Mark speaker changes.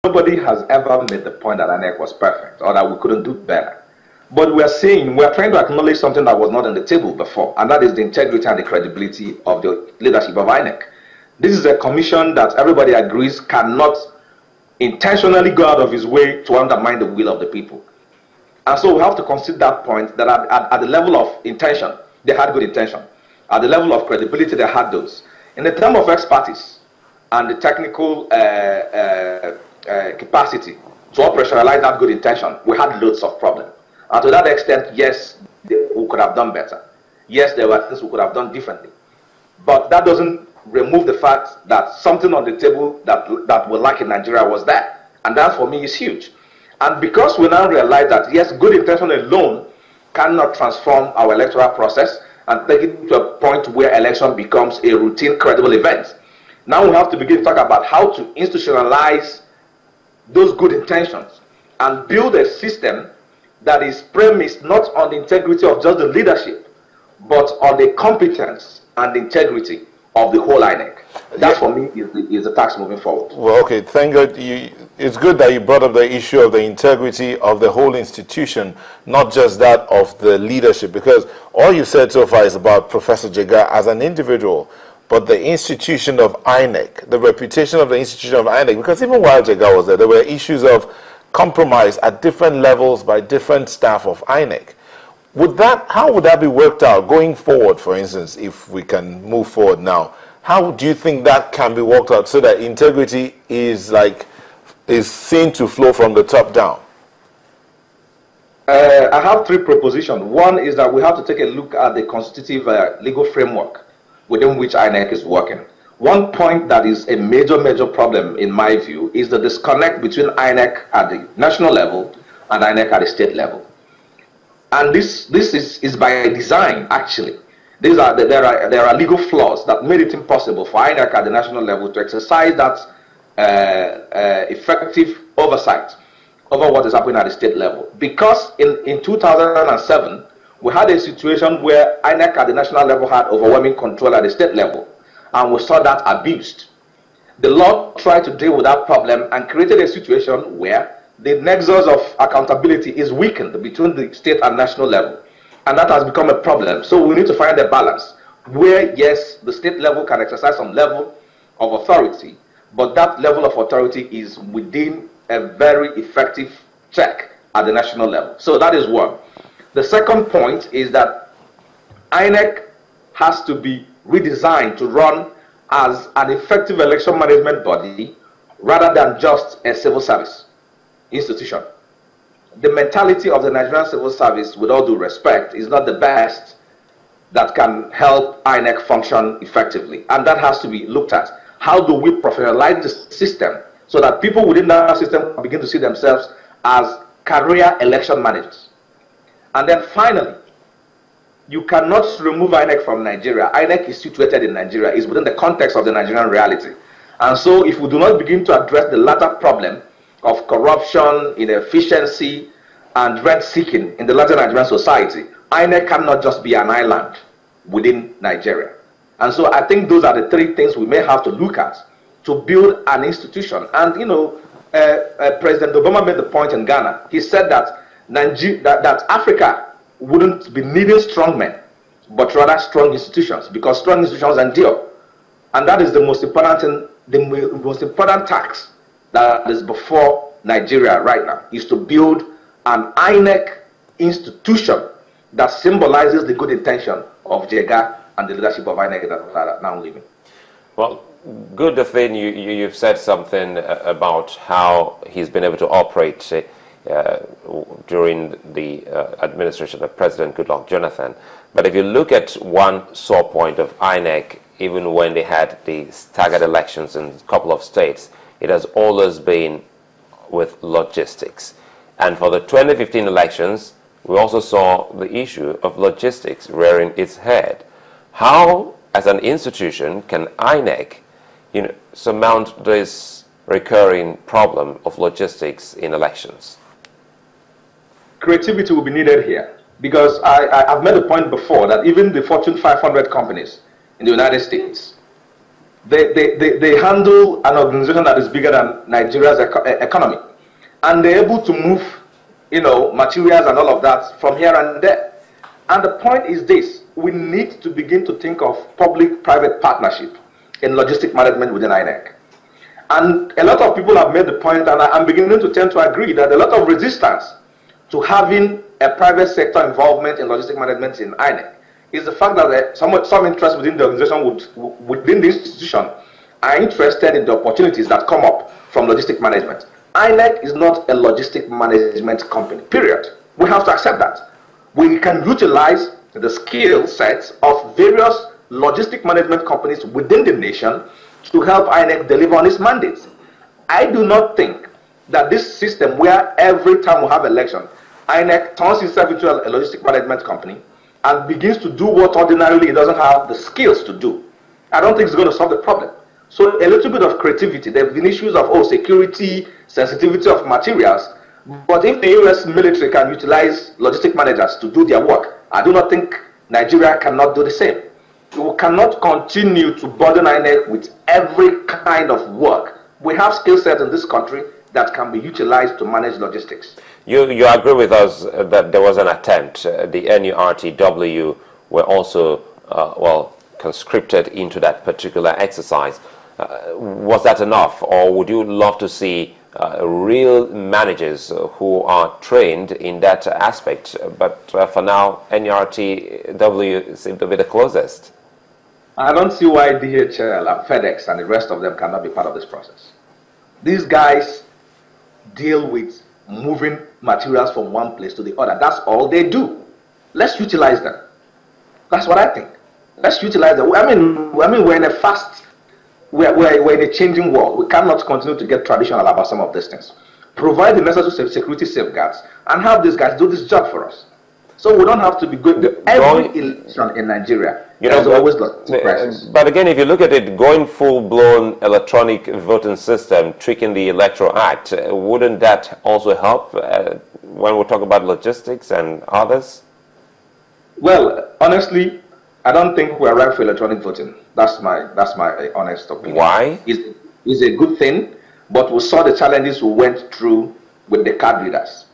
Speaker 1: nobody has ever made the point that INEC was perfect or that we couldn't do better. But we're trying to acknowledge something that was not on the table before, and that is the integrity and the credibility of the leadership of INEC. This is a commission that everybody agrees cannot intentionally go out of his way to undermine the will of the people. And so we have to consider that point, that at the level of intention, they had good intention. At the level of credibility, they had those. In the term of expertise and the technical capacity to operationalize that good intention, we had loads of problems. And to that extent, yes, we could have done better. Yes, there were things we could have done differently. But that doesn't remove the fact that something on the table that we lack in Nigeria was there. And that, for me, is huge. And because we now realize that, yes, good intention alone cannot transform our electoral process and take it to a point where election becomes a routine, credible event. Now we have to begin to talk about how to institutionalize those good intentions and build a system that is premised not on the integrity of just the leadership, but on the competence and the integrity of the whole INEC. That, for me, is the task moving forward.
Speaker 2: Well, okay, thank God. It's good that you brought up the issue of the integrity of the whole institution, not just that of the leadership, because all you said so far is about Professor Jega as an individual, but the institution of INEC, the reputation of the institution of INEC, because even while Jega was there were issues of compromise at different levels by different staff of INEC. How would that be worked out going forward, for instance, if we can move forward now? How do you think that can be worked out so that integrity is seen to flow from the top down?
Speaker 1: I have three propositions. One is that we have to take a look at the constitutive legal framework within which INEC is working. One point that is a major problem, in my view, is the disconnect between INEC at the national level and INEC at the state level. And this is by design, actually. There are legal flaws that made it impossible for INEC at the national level to exercise that effective oversight over what is happening at the state level. Because in 2007, we had a situation where INEC at the national level had overwhelming control at the state level, and we saw that abused. The law tried to deal with that problem and created a situation where the nexus of accountability is weakened between the state and national level. And that has become a problem. So we need to find a balance where, yes, the state level can exercise some level of authority, but that level of authority is within a very effective check at the national level. So that is one. The second point is that INEC has to be redesigned to run as an effective election management body rather than just a civil service institution. The mentality of the Nigerian civil service, with all due respect, is not the best that can help INEC function effectively. And that has to be looked at. How do we professionalize the system so that people within that system begin to see themselves as career election managers? And then finally, you cannot remove INEC from Nigeria. INEC is situated in Nigeria, is within the context of the Nigerian reality. And so if we do not begin to address the latter problem of corruption, inefficiency, and rent-seeking in the larger Nigerian society, INEC cannot just be an island within Nigeria. And so I think those are the three things we may have to look at to build an institution. And, President Obama made the point in Ghana. He said that that Africa wouldn't be needing strong men, but rather strong institutions, because strong institutions endure. And that is the most important thing, the most important task that is before Nigeria right now, is to build an INEC institution that symbolizes the good intention of Jega and the leadership of INEC that are now living.
Speaker 3: Well, good thing you've said something about how he's been able to operate during the administration of President Goodluck Jonathan. But if you look at one sore point of INEC, even when they had the staggered elections in a couple of states, it has always been with logistics. And for the 2015 elections, we also saw the issue of logistics rearing its head. How, as an institution, can INEC, surmount this recurring problem of logistics in elections?
Speaker 1: Creativity will be needed here, because I've made a point before that even the Fortune 500 companies in the United States They handle an organization that is bigger than Nigeria's economy. And they're able to move, materials and all of that from here and there. And the point is this: we need to begin to think of public-private partnership in logistic management within INEC. And a lot of people have made the point, and I'm beginning to tend to agree, that a lot of resistance to having a private sector involvement in logistic management in INEC is the fact that some interest within the organization, within the institution, are interested in the opportunities that come up from logistic management. INEC is not a logistic management company, period. We have to accept that. We can utilize the skill sets of various logistic management companies within the nation to help INEC deliver on its mandates. I do not think that this system, where every time we have election, INEC turns itself into a logistic management company and begins to do what ordinarily it doesn't have the skills to do, I don't think it's going to solve the problem. So a little bit of creativity. There have been issues of security, sensitivity of materials, but if the US military can utilize logistic managers to do their work, I do not think Nigeria cannot do the same. We cannot continue to burden INEC with every kind of work. We have skill sets in this country that can be utilized to manage logistics.
Speaker 3: You agree with us that there was an attempt. The NURTW were also, conscripted into that particular exercise. Was that enough, or would you love to see real managers who are trained in that aspect? But for now, NURTW seem to be the closest.
Speaker 1: I don't see why DHL and FedEx and the rest of them cannot be part of this process. These guys deal with moving materials from one place to the other. That's all they do. Let's utilize them. That's what I think. Let's utilize them. I mean, we're in a we're in a changing world. We cannot continue to get traditional about some of these things. Provide the necessary security safeguards and have these guys do this job for us. So we don't have to be going to every election in Nigeria. There's always crisis.
Speaker 3: But again, if you look at it, going full-blown electronic voting system, tricking the Electoral Act, wouldn't that also help when we talk about logistics and others?
Speaker 1: Well, honestly, I don't think we're ripe for electronic voting. That's my honest opinion.
Speaker 3: Why?
Speaker 1: It's a good thing, but we saw the challenges we went through with the card readers.